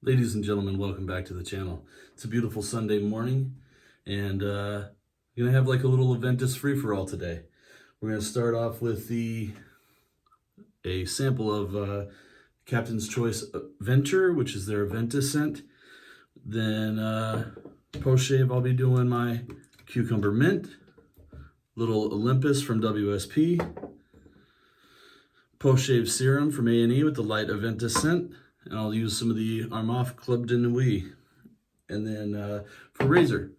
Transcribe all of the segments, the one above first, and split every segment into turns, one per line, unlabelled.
Ladies and gentlemen, welcome back to the channel. It's a beautiful Sunday morning, and we're gonna have like a little Aventus free-for-all today. We're gonna start off with a sample of Captain's Choice Venture, which is their Aventus scent. Then post-shave, I'll be doing my Cucumber Mint, little Olympus from WSP, post-shave serum from A&E with the light Aventus scent. And I'll use some of the Armaf Club de Nuit. And then for razor,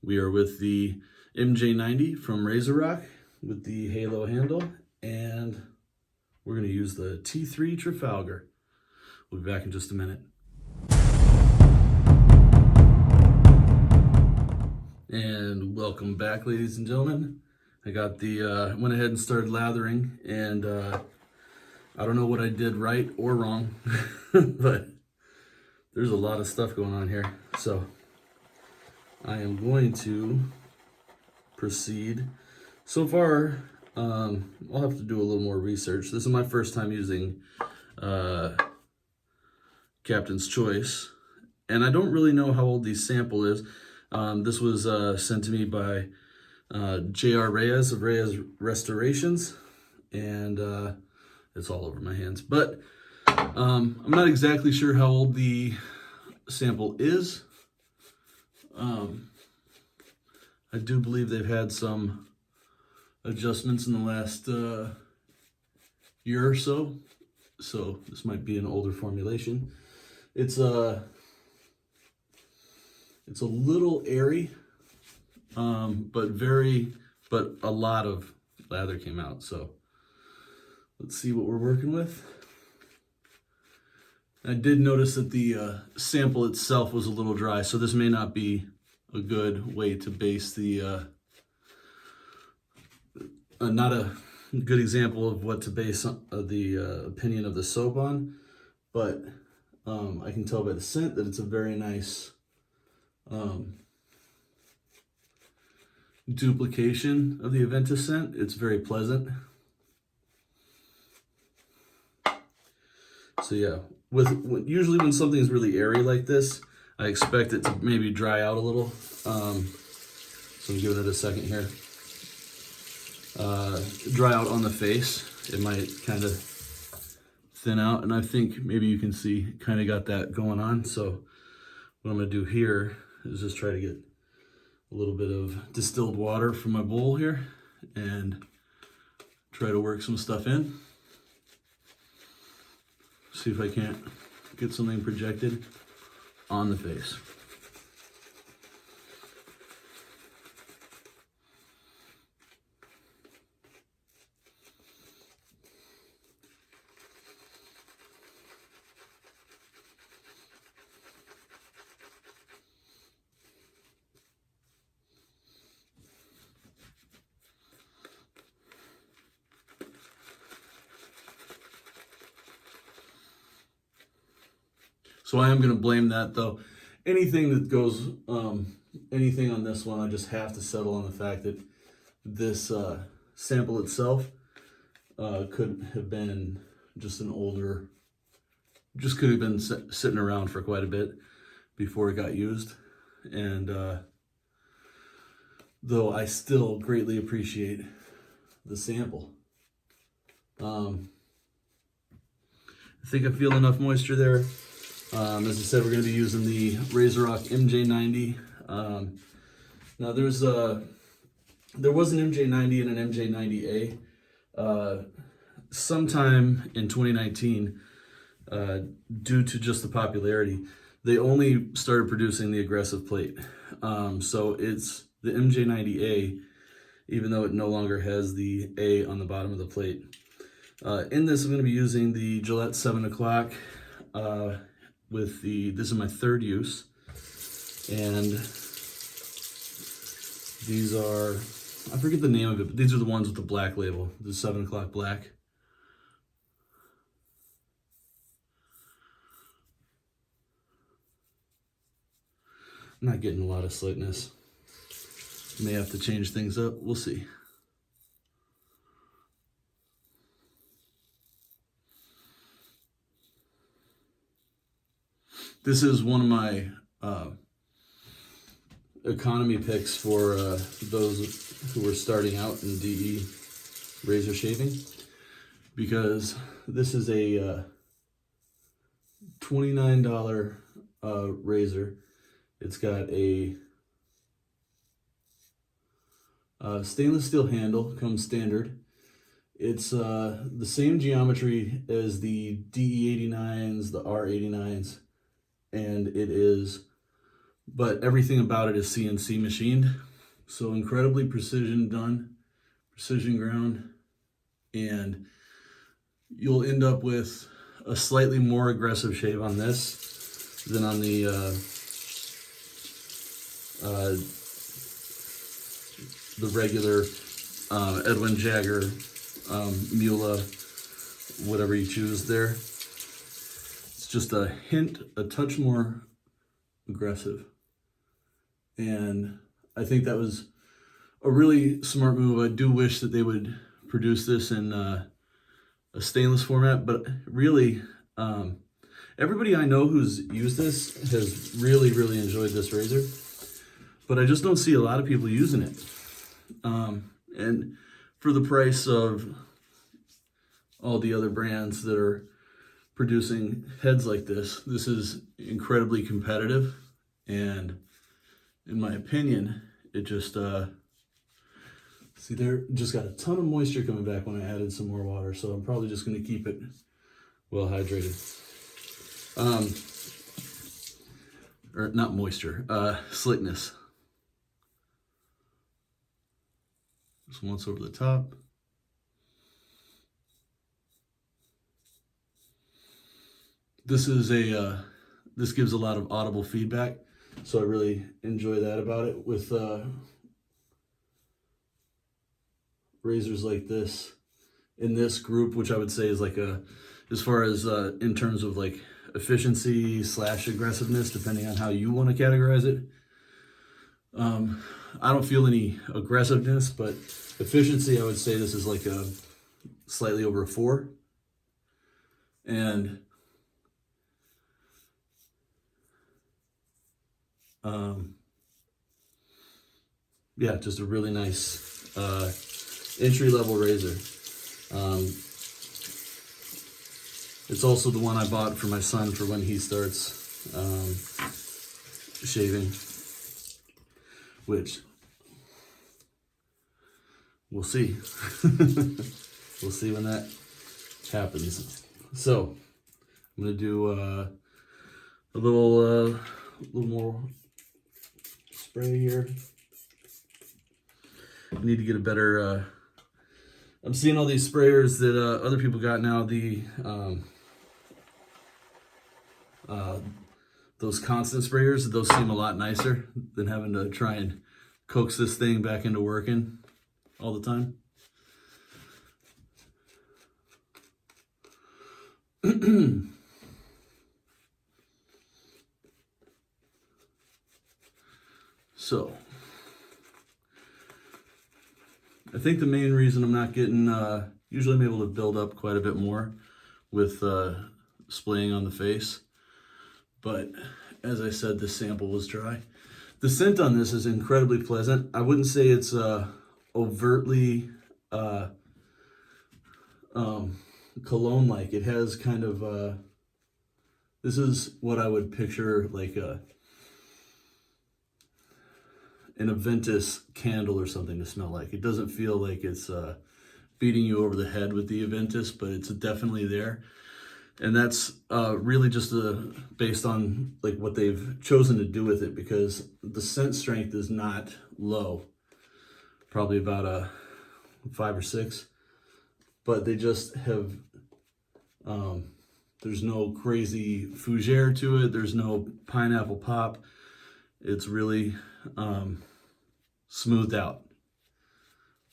we are with the MJ90 from Razor Rock with the halo handle. And we're going to use the T3 Trafalgar. We'll be back in just a minute. And welcome back, ladies and gentlemen. I got the, went ahead and started lathering, and I don't know what I did right or wrong, but there's a lot of stuff going on here. So I am going to proceed. So far, I'll have to do a little more research. This is my first time using Captain's Choice, and I don't really know how old the sample is. This was sent to me by J.R. Reyes of Reyes Restorations, and it's all over my hands. But I'm not exactly sure how old the sample is. I do believe they've had some adjustments in the last year or so. So this might be an older formulation. It's a little airy, but a lot of lather came out. So let's see what we're working with. I did notice that the sample itself was a little dry, so this may not be a good way to base the, not a good example of what to base the opinion of the soap on, but I can tell by the scent that it's a very nice duplication of the Aventus scent. It's very pleasant. So yeah, usually when something's really airy like this, I expect it to maybe dry out a little. So I'm giving it a second here. Dry out on the face. It might kind of thin out, and I think maybe you can see kind of got that going on. So what I'm gonna do here is just try to get a little bit of distilled water from my bowl here and try to work some stuff in. See if I can't get something projected on the face. So I am going to blame that, though. Anything that goes, anything on this one, I just have to settle on the fact that this sample itself could have been just an older, just could have been sitting around for quite a bit before it got used. And though I still greatly appreciate the sample. I think I feel enough moisture there. As I said, we're going to be using the Razor Rock MJ90. Now there was an MJ90 and an MJ90A. Sometime in 2019, due to just the popularity, they only started producing the aggressive plate. So it's the MJ90A, even though it no longer has the A on the bottom of the plate. In this, I'm going to be using the Gillette 7 o'clock. With this is my third use, and these are, I forget the name of it, but these are the ones with the black label, the 7 o'clock black. I'm not getting a lot of slickness. May have to change things up, we'll see. This is one of my economy picks for those who are starting out in DE razor shaving, because this is a $29 razor. It's got a stainless steel handle, comes standard. It's the same geometry as the DE89s, the R89s, and it is, but everything about it is CNC machined. So incredibly precision done, precision ground, and you'll end up with a slightly more aggressive shave on this than on the regular Edwin Jagger Mula, whatever you choose there. It's just a touch more aggressive. And I think that was a really smart move. I do wish that they would produce this in a stainless format, but really, everybody I know who's used this has really, really enjoyed this razor. But I just don't see a lot of people using it. And for the price of all the other brands that are producing heads like this, this is incredibly competitive. And in my opinion, it just, see there, just got a ton of moisture coming back when I added some more water. So I'm probably just going to keep it well hydrated. Or not moisture, slickness. Just once over the top. This is a, this gives a lot of audible feedback. So I really enjoy that about it with razors like this in this group, which I would say is like a, as far as in terms of like efficiency / aggressiveness, depending on how you want to categorize it. I don't feel any aggressiveness, but efficiency, I would say this is like a slightly over a 4. And yeah, just a really nice entry-level razor. It's also the one I bought for my son for when he starts shaving, which we'll see. We'll see when that happens. So I'm gonna do a little more spray here. I need to get a better, I'm seeing all these sprayers that other people got now, the those constant sprayers, those seem a lot nicer than having to try and coax this thing back into working all the time. So I think the main reason I'm not getting, usually I'm able to build up quite a bit more with splaying on the face. But as I said, this sample was dry. The scent on this is incredibly pleasant. I wouldn't say it's overtly cologne-like. It has kind of, this is what I would picture like an Aventus candle or something to smell like. It doesn't feel like it's beating you over the head with the Aventus, but it's definitely there. And that's really just based on like what they've chosen to do with it, because the scent strength is not low, probably about a 5 or 6, but they just have, there's no crazy fougere to it. There's no pineapple pop. It's really smoothed out.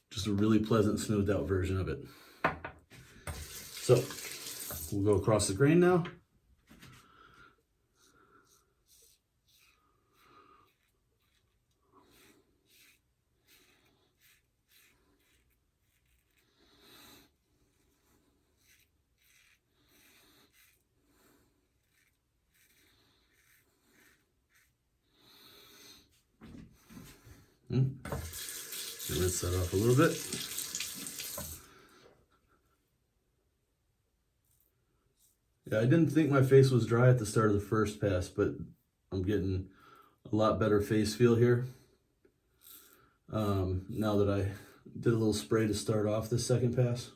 Just a really pleasant smoothed out version of it. So we'll go across the grain now. Rinse that off a little bit. Yeah, I didn't think my face was dry at the start of the first pass, but I'm getting a lot better face feel here. Now that I did a little spray to start off this second pass.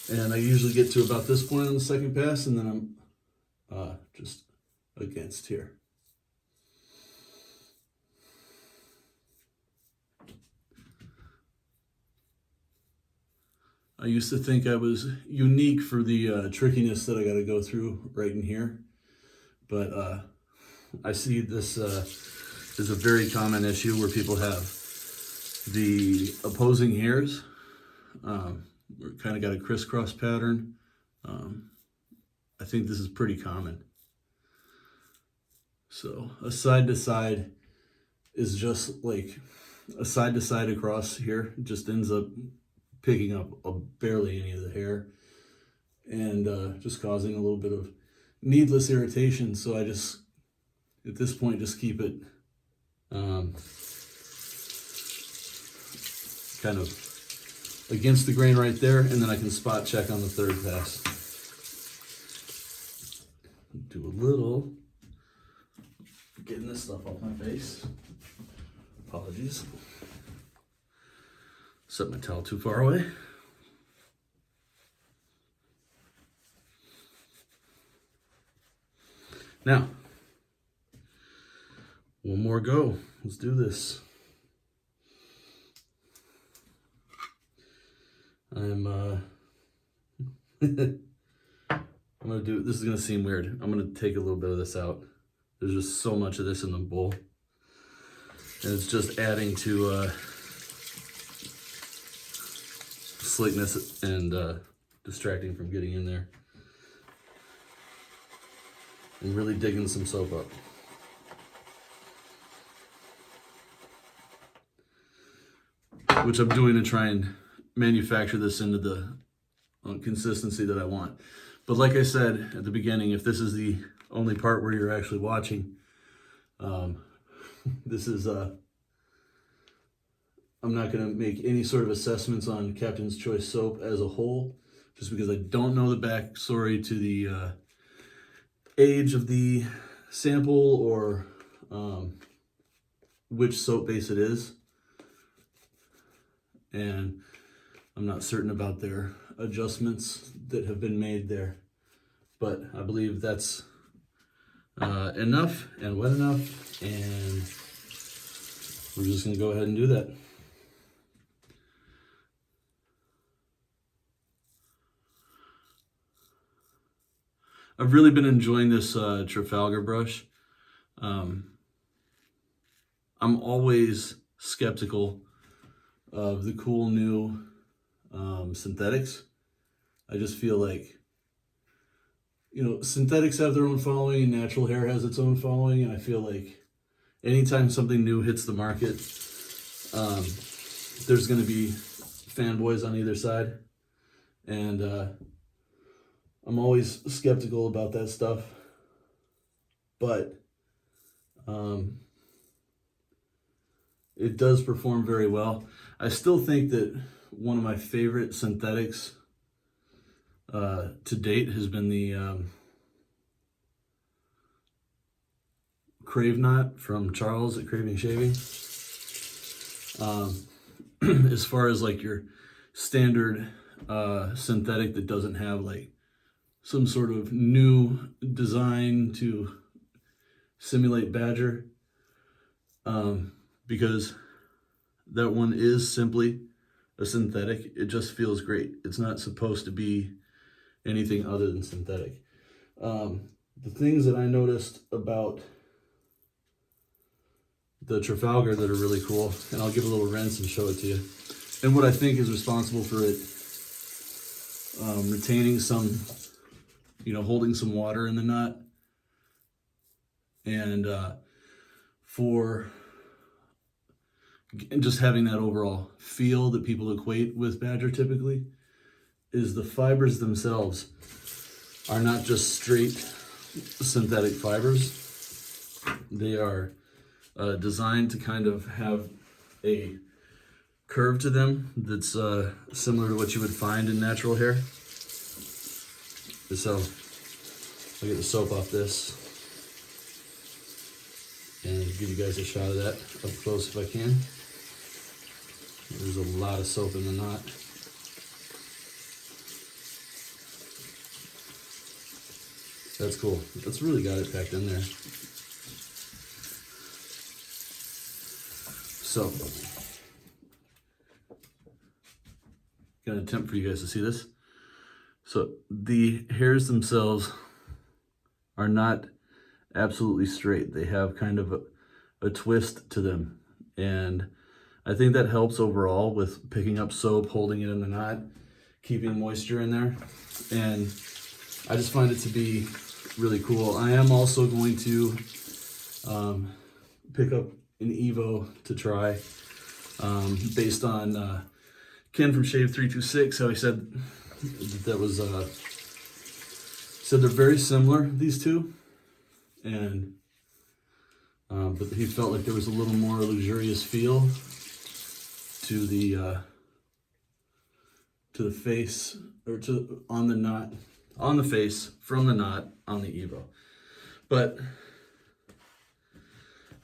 And I usually get to about this point on the second pass, and then I'm just against here. I used to think I was unique for the trickiness that I got to go through right in here, but I see this is a very common issue where people have the opposing hairs. We're kind of got a crisscross pattern. I think this is pretty common. So a side to side is just like a side to side across here just ends up picking up barely any of the hair and just causing a little bit of needless irritation. So I just, at this point, just keep it kind of against the grain right there, and then I can spot check on the third pass. Do a little, getting this stuff off my face. Apologies. Set my towel too far away. Now, one more go. Let's do this. I'm gonna do, this is gonna seem weird. I'm gonna take a little bit of this out. There's just so much of this in the bowl. And it's just adding to slickness and distracting from getting in there. And really digging some soap up. Which I'm doing to try and manufacture this into the consistency that I want. But like I said at the beginning, if this is the only part where you're actually watching, this is I'm not going to make any sort of assessments on Captain's Choice soap as a whole, just because I don't know the backstory to the age of the sample or which soap base it is. And I'm not certain about their adjustments that have been made there. But I believe that's enough and wet enough, and we're just going to go ahead and do that. I've really been enjoying this Trafalgar brush. I'm always skeptical of the cool new synthetics. I just feel like, you know, synthetics have their own following and natural hair has its own following, and I feel like anytime something new hits the market, there's going to be fanboys on either side, and I'm always skeptical about that stuff, but it does perform very well. I still think that one of my favorite synthetics to date has been the Crave Knot from Charles at Craving Shaving. As far as like your standard synthetic that doesn't have like some sort of new design to simulate badger, because that one is simply a synthetic. It just feels great. It's not supposed to be anything other than synthetic. The things that I noticed about the Trafalgar that are really cool, and I'll give a little rinse and show it to you, and what I think is responsible for it retaining some, you know, holding some water in the knot, And for just having that overall feel that people equate with Badger typically, is the fibers themselves are not just straight synthetic fibers. They are designed to kind of have a curve to them that's similar to what you would find in natural hair. So I'll get the soap off this and give you guys a shot of that up close if I can. There's a lot of soap in the knot. That's cool. That's really got it packed in there. So, gonna attempt for you guys to see this. So the hairs themselves are not absolutely straight. They have kind of a twist to them. And I think that helps overall with picking up soap, holding it in the knot, keeping moisture in there. And I just find it to be really cool. I am also going to pick up an Evo to try based on Ken from Shave 326, how he said that was, said they're very similar, these two. And but he felt like there was a little more luxurious feel to the face, or on the knot, on the face from the knot on the Evo. But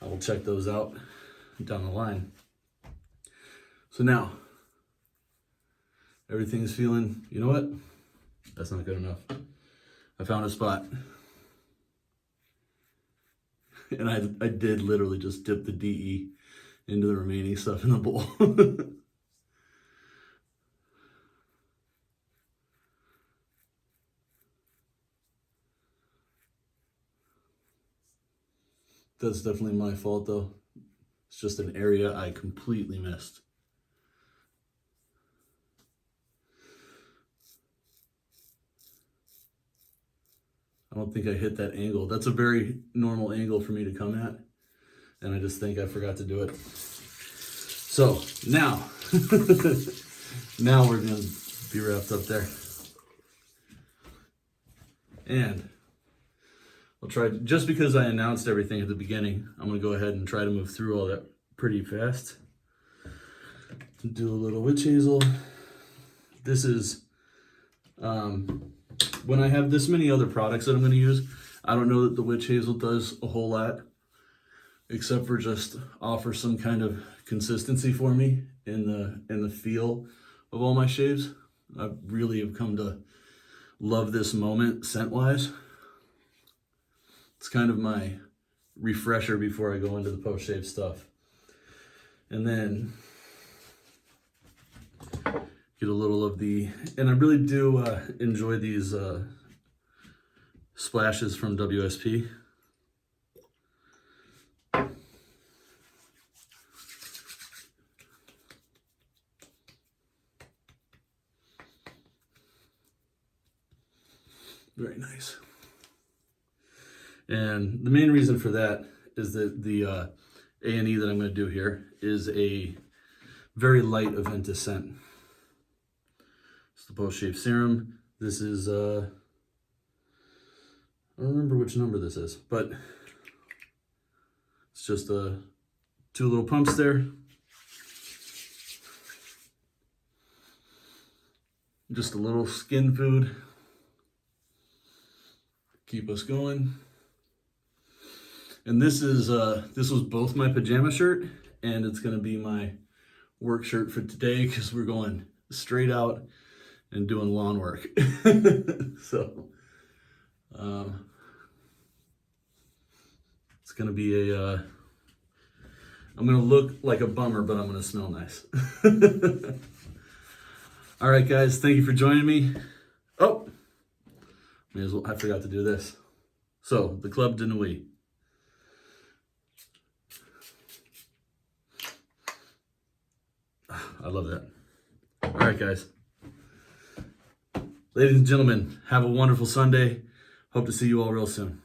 I will check those out down the line. So now everything's feeling, you know what? That's not good enough. I found a spot. And I did literally just dip the DE into the remaining stuff in the bowl. That's definitely my fault though. It's just an area I completely missed. I don't think I hit that angle. That's a very normal angle for me to come at. And I just think I forgot to do it. So now, now we're gonna be wrapped up there. And I'll try, just because I announced everything at the beginning, I'm gonna go ahead and try to move through all that pretty fast. Do a little witch hazel. This is, when I have this many other products that I'm going to use, I don't know that the witch hazel does a whole lot, except for just offer some kind of consistency for me in the feel of all my shaves. I really have come to love this moment scent-wise. It's kind of my refresher before I go into the post-shave stuff. And then get a little of the, and I really do enjoy these splashes from WSP. Very nice. And the main reason for that is that the A&E that I'm going to do here is a very light Aventus scent. It's the post-shave serum. This is, I don't remember which number this is, but it's just 2 little pumps there. Just a little skin food. Keep us going. And this is, this was both my pajama shirt and it's gonna be my work shirt for today because we're going straight out and doing lawn work. So it's gonna be a I'm gonna look like a bummer, but I'm gonna smell nice. All right guys, thank you for joining me. Oh, may as well, I forgot to do this. So the Club de Nuit. I love that. All right guys, ladies and gentlemen, have a wonderful Sunday. Hope to see you all real soon.